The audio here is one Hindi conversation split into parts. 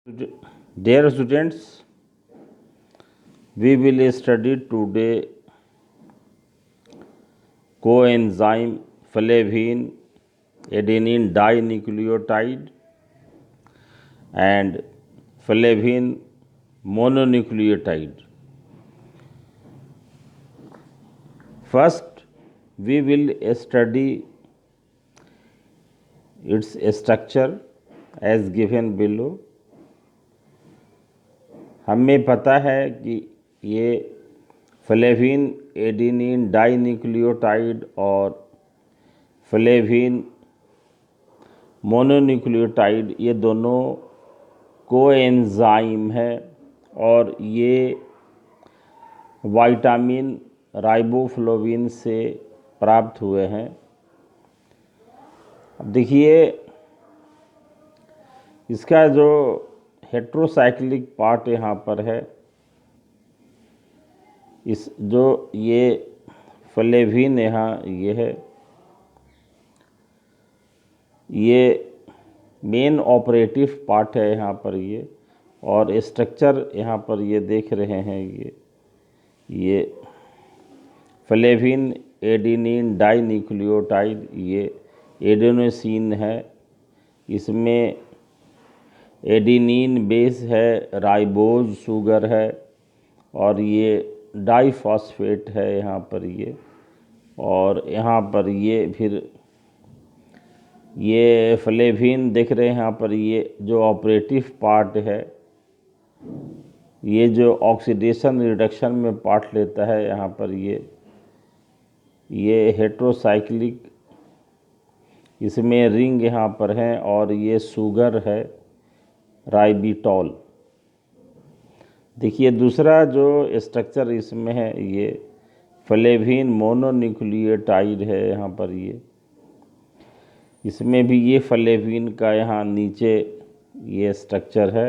Dear students, we will study today coenzyme flavin adenine dinucleotide and flavin mononucleotide. First, we will study its structure as given below. हमें पता है कि ये फ्लेविन एडेनिन डाइन्यूक्लियोटाइड और फ्लेविन मोनोन्यूक्लियोटाइड ये दोनों कोएंजाइम है और ये विटामिन राइबोफ्लोविन से प्राप्त हुए हैं। अब देखिए इसका जो हेट्रोसाइक्लिक पार्ट यहाँ पर है, इस जो ये फ्लेविन यहाँ ये है, ये मेन ऑपरेटिव पार्ट है यहाँ पर ये, और स्ट्रक्चर यहाँ पर ये देख रहे हैं ये फ्लेविन एडेनिन डाइन्यूक्लियोटाइड ये एडेनोसिन है, इसमें एडेनिन बेस है, राइबोज शुगर है और ये डाइफॉस्फेट है यहाँ पर ये, और यहाँ पर ये फिर ये फ्लेविन देख रहे हैं यहाँ पर ये जो ऑपरेटिव पार्ट है, ये जो ऑक्सीडेशन रिडक्शन में पार्ट लेता है यहाँ पर ये हेट्रोसाइक्लिक, इसमें रिंग यहाँ पर है और ये शुगर है राइबिटॉल। देखिए दूसरा जो स्ट्रक्चर इसमें है ये फ्लेविन मोनोन्यूक्लियोटाइड है यहाँ पर ये, इसमें भी ये फ्लेविन का यहाँ नीचे ये स्ट्रक्चर है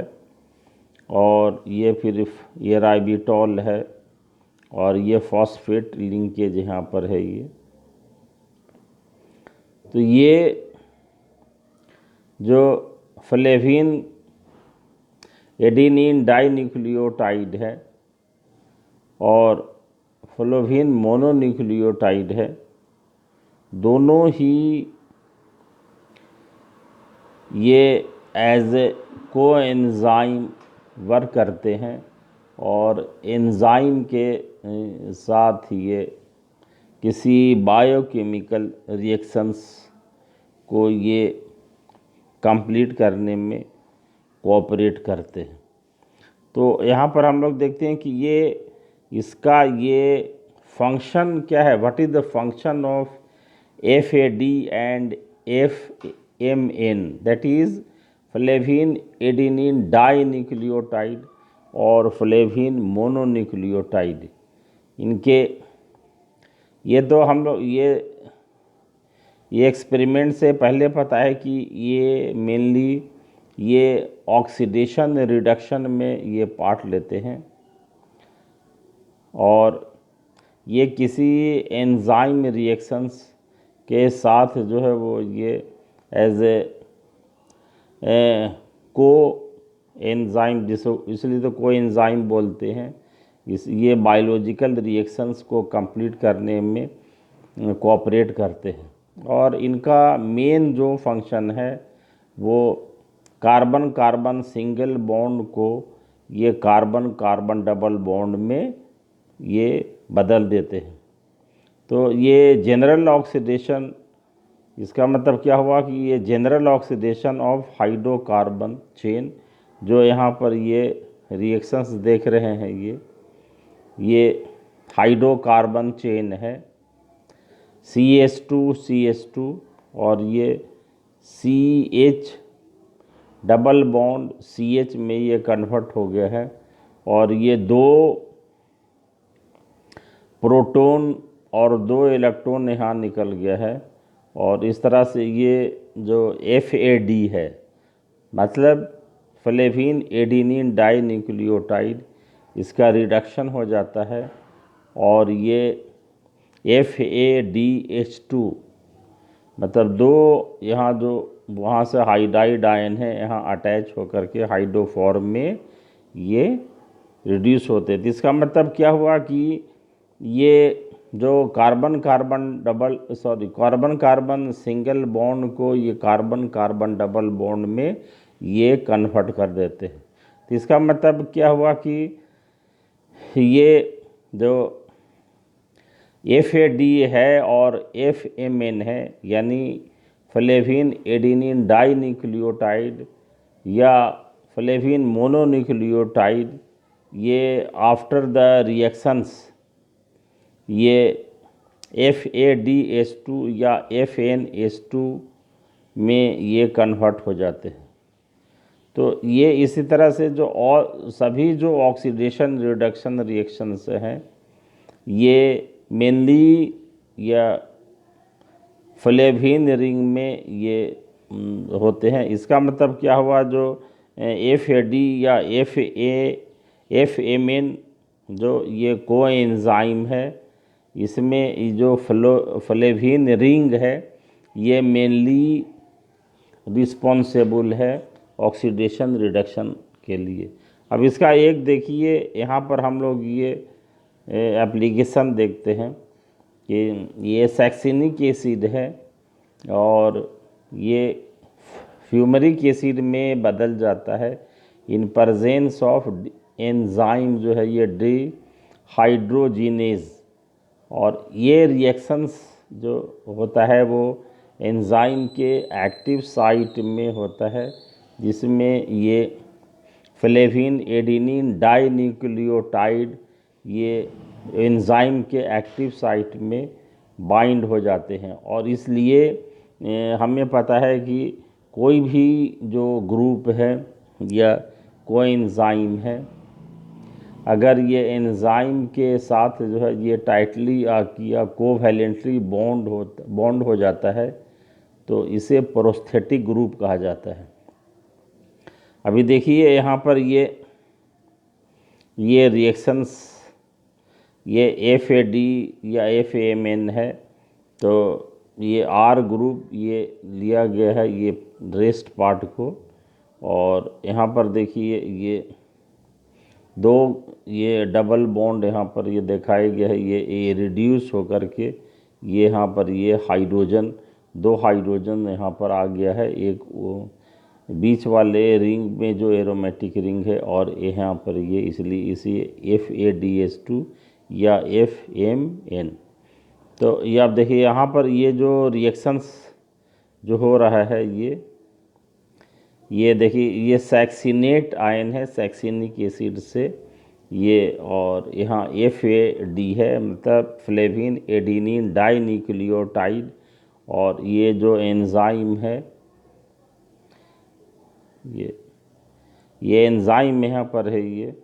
और ये फिर ये राइबिटॉल है और ये फॉस्फेट लिंकेज यहाँ पर है ये। तो ये जो फ्लेविन एडेनिन डाइन्यूक्लियोटाइड है और फ्लेविन मोनोन्यूक्लियोटाइड है, दोनों ही ये एज ए कोएंजाइम वर्क करते हैं और एंजाइम के साथ ये किसी बायोकेमिकल रिएक्शंस को ये कंप्लीट करने में कोऑपरेट करते हैं। तो यहाँ पर हम लोग देखते हैं कि ये इसका ये फंक्शन क्या है, what is the function of FAD and FMN, that is flavin adenine dinucleotide और फ्लेविन मोनोन्यूक्लियोटाइड। इनके ये तो हम लोग ये एक्सपेरिमेंट से पहले पता है कि ये मेनली ये ऑक्सीडेशन रिडक्शन में ये पार्ट लेते हैं और ये किसी एंजाइम रिएक्शंस के साथ जो है वो ये एज ए को एंजाइम, जिसको इसलिए तो को एंजाइम बोलते हैं, ये बायोलॉजिकल रिएक्शंस को कंप्लीट करने में कोऑपरेट करते हैं। और इनका मेन जो फंक्शन है वो कार्बन कार्बन सिंगल बॉन्ड को ये कार्बन कार्बन डबल बॉन्ड में ये बदल देते हैं। तो ये जनरल ऑक्सीडेशन, इसका मतलब क्या हुआ कि ये general oxidation of hydrocarbon chain, जो यहाँ पर ये रिएक्शंस देख रहे हैं ये हाइड्रोकार्बन चेन है, CH2 और ये CH डबल बॉन्ड CH में ये कन्वर्ट हो गया है और ये 2 प्रोटॉन और 2 इलेक्ट्रॉन यहाँ निकल गया है और इस तरह से ये जो FAD है, मतलब फ्लेविन एडेनिन डाइन्यूक्लियोटाइड, इसका रिडक्शन हो जाता है और ये FADH2 मतलब 2 यहाँ जो वहाँ से हाइड्राइड आयन है यहाँ अटैच होकर के हाइड्रोफॉर्म में ये रिड्यूस होते हैं। तो इसका मतलब क्या हुआ कि ये जो कार्बन कार्बन सिंगल बॉन्ड को ये कार्बन कार्बन डबल बॉन्ड में ये कन्वर्ट कर देते हैं। तो इसका मतलब क्या हुआ कि ये जो FAD है और FMN है, यानी फ्लेविन एडिनिन डाई न्यूक्लियोटाइड या फ्लेविन मोनोन्यूक्लियोटाइड, ये आफ्टर द रिएक्शंस ये FADH2 या FNH2 में ये कन्वर्ट हो जाते हैं। तो ये इसी तरह से जो और सभी जो ऑक्सीडेशन रिडक्शन रिएक्शंस हैं ये मेनली या फ्लेविन रिंग में ये होते हैं। इसका मतलब क्या हुआ, जो FAD या FMN जो ये कोएंजाइम है, इसमें जो फ्लेविन रिंग है ये मेनली रिस्पॉन्सिबल है ऑक्सीडेशन रिडक्शन के लिए। अब इसका एक देखिए, यहाँ पर हम लोग ये एप्लीकेशन देखते हैं कि ये सैक्सिनिक एसिड है और ये फ्यूमरिक एसिड में बदल जाता है इन प्रेजेंस ऑफ एंजाइम जो है ये डिहाइड्रोजिनेज। और ये रिएक्शंस जो होता है वो एंजाइम के एक्टिव साइट में होता है, जिसमें ये फ्लेविन एडिनिन डाई न्यूक्लियोटाइड ये एंजाइम के एक्टिव साइट में बाइंड हो जाते हैं। और इसलिए हमें पता है कि कोई भी जो ग्रुप है या कोई एंजाइम है, अगर ये एंजाइम के साथ जो है ये टाइटली या कोवैलेंटली बॉन्ड हो जाता है तो इसे प्रोस्थेटिक ग्रुप कहा जाता है। अभी देखिए यहाँ पर ये रिएक्शंस ये FAD या FMN है, तो ये R ग्रुप ये लिया गया है ये रेस्ट पार्ट को, और यहाँ पर देखिए ये डबल बॉन्ड यहाँ पर ये दिखाया गया है, ये रिड्यूस होकर के ये यहाँ पर ये दो हाइड्रोजन यहाँ पर आ गया है, एक वो बीच वाले रिंग में जो एरोमेटिक रिंग है और यहाँ पर ये इसलिए इसी FADH2 या FMN। तो ये आप देखिए यहाँ पर ये जो रिएक्शंस जो हो रहा है ये देखिए ये सैक्सिनेट आयन है सैक्सिनिक एसिड से ये, और यहाँ FAD है मतलब फ्लेविन एडिनिन डाई न्यूक्लियोटाइड, और ये जो एंजाइम है ये एंजाइम यहाँ पर है ये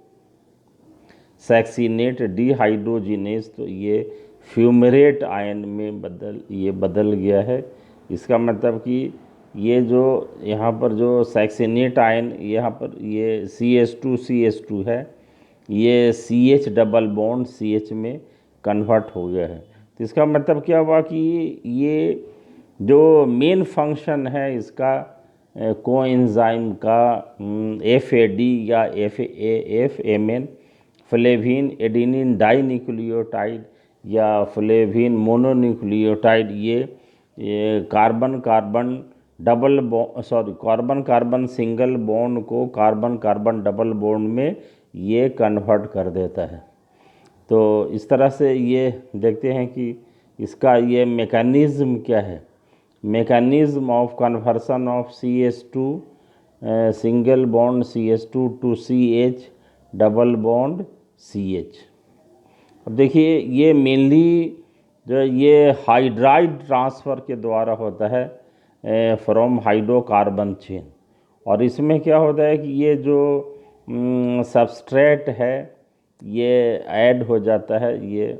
सैक्सिनेट डिहाइड्रोजिनेज, तो ये फ्यूमरेट आयन में बदल गया है। इसका मतलब कि ये जो यहाँ पर जो सैक्सिनेट आयन यहाँ पर ये CH2 है, ये CH डबल बॉन्ड CH में कन्वर्ट हो गया है। तो इसका मतलब क्या हुआ कि ये जो मेन फंक्शन है इसका कोएंजाइम का FAD या FMN flavin adenine dinucleotide या फ्लेविन मोनोन्यूक्लियोटाइड ये कार्बन कार्बन सिंगल बॉन्ड को कार्बन कार्बन डबल बॉन्ड में ये कन्वर्ट कर देता है। तो इस तरह से ये देखते हैं कि इसका ये मैकेनिज़्म क्या है, mechanism of conversion of CH2 single bond CH2 to CH double bond CH। अब देखिए ये मेनली जो ये हाइड्राइड ट्रांसफ़र के द्वारा होता है फ्रॉम हाइड्रोकार्बन चेन, और इसमें क्या होता है कि ये जो सबस्ट्रेट है ये ऐड हो जाता है ये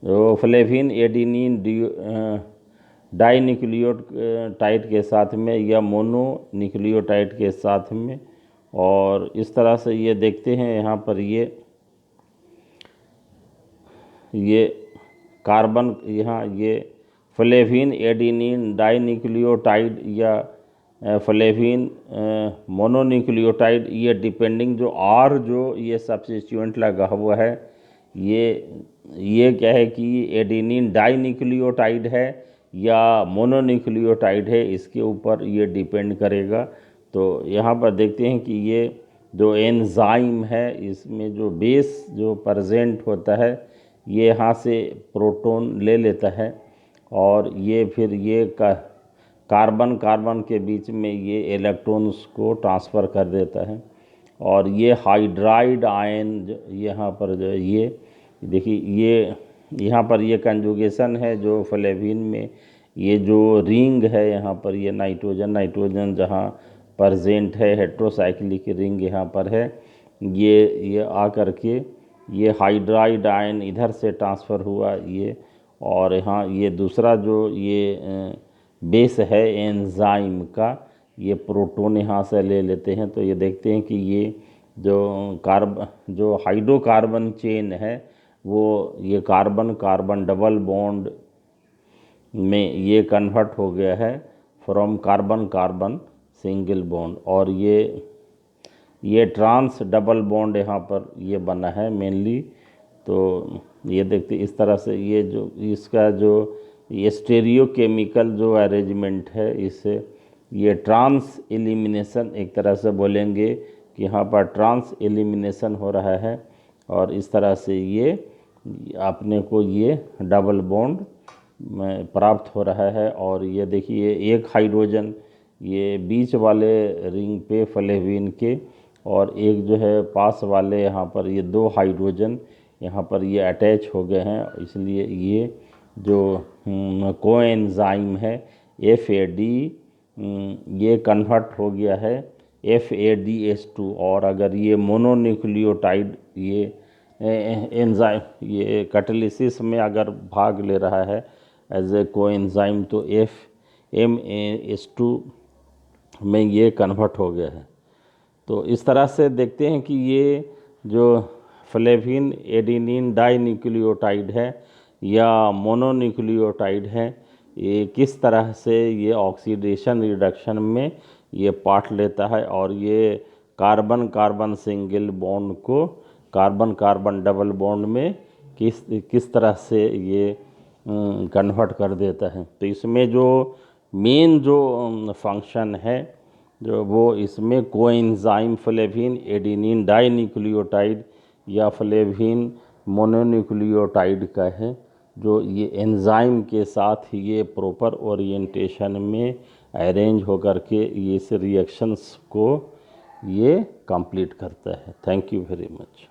जो फ्लेविन एडिनिन डाई न्यूक्लियोटाइड के साथ में या मोनो न्यूक्लियोटाइड के साथ में, और इस तरह से ये देखते हैं यहाँ पर ये कार्बन यहाँ ये फ्लेविन एडेनिन डाइन्यूक्लियोटाइड या फ्लेविन मोनोन्यूक्लियोटाइड, ये डिपेंडिंग जो आर जो ये सब्स्टिट्यूएंट लगा हुआ है, ये क्या है कि एडेनिन डाइन्यूक्लियोटाइड है या मोनोन्यूक्लियोटाइड है, इसके ऊपर ये डिपेंड करेगा। तो यहाँ पर देखते हैं कि ये जो एंजाइम है इसमें जो बेस जो प्रेजेंट होता है ये यहाँ से प्रोटॉन ले लेता है और ये फिर ये कार्बन कार्बन के बीच में ये इलेक्ट्रॉन्स को ट्रांसफ़र कर देता है और ये हाइड्राइड आयन यहाँ पर जो ये देखिए ये यहाँ पर ये कंजुगेशन है जो फ्लेविन में, ये जो रिंग है यहाँ पर ये नाइट्रोजन जहाँ प्रेजेंट है, हेट्रोसाइक्लिक रिंग यहाँ पर है, ये आ कर के ये हाइड्राइड आयन इधर से ट्रांसफ़र हुआ ये, और यहाँ ये दूसरा जो ये बेस है एंजाइम का, ये प्रोटॉन यहाँ से ले लेते हैं। तो ये देखते हैं कि ये जो हाइड्रोकार्बन चेन है वो ये कार्बन कार्बन डबल बॉन्ड में ये कन्वर्ट हो गया है from carbon carbon single bond, और ये ट्रांस डबल बॉन्ड यहाँ पर ये बना है मेनली। तो ये देखते इस तरह से ये जो इसका जो ये स्टेरियोकेमिकल जो अरेंजमेंट है, इससे ये ट्रांस एलिमिनेशन एक तरह से बोलेंगे कि यहाँ पर ट्रांस एलिमिनेशन हो रहा है और इस तरह से ये अपने को ये डबल बॉन्ड प्राप्त हो रहा है। और ये देखिए एक हाइड्रोजन ये बीच वाले रिंग पे फ्लेविन के, और एक जो है पास वाले यहाँ पर ये दो हाइड्रोजन यहाँ पर ये अटैच हो गए हैं, इसलिए ये जो कोएंजाइम है FAD ये कन्वर्ट हो गया है FADH2। और अगर ये मोनोन्यूक्लियोटाइड ये एंजाइम ये कैटालिसिस में अगर भाग ले रहा है एज ए कोएंजाइम, तो FMAS2 में ये कन्वर्ट हो गया है। तो इस तरह से देखते हैं कि ये जो फ्लेविन एडेनिन डाइन्यूक्लियोटाइड है या मोनोन्यूक्लियोटाइड है, ये किस तरह से ये ऑक्सीडेशन रिडक्शन में ये पार्ट लेता है और ये कार्बन कार्बन सिंगल बॉन्ड को कार्बन कार्बन डबल बॉन्ड में किस तरह से ये कन्वर्ट कर देता है। तो इसमें जो मेन जो फंक्शन है जो वो इसमें कोएंजाइम फ्लेविन एडेनिन डाइन्यूक्लियोटाइड या फ्लेविन मोनोन्यूक्लियोटाइड का है, जो ये एंजाइम के साथ ये प्रॉपर ओरिएंटेशन में अरेंज होकर के ये इस रिएक्शंस को ये कंप्लीट करता है। Thank you very much.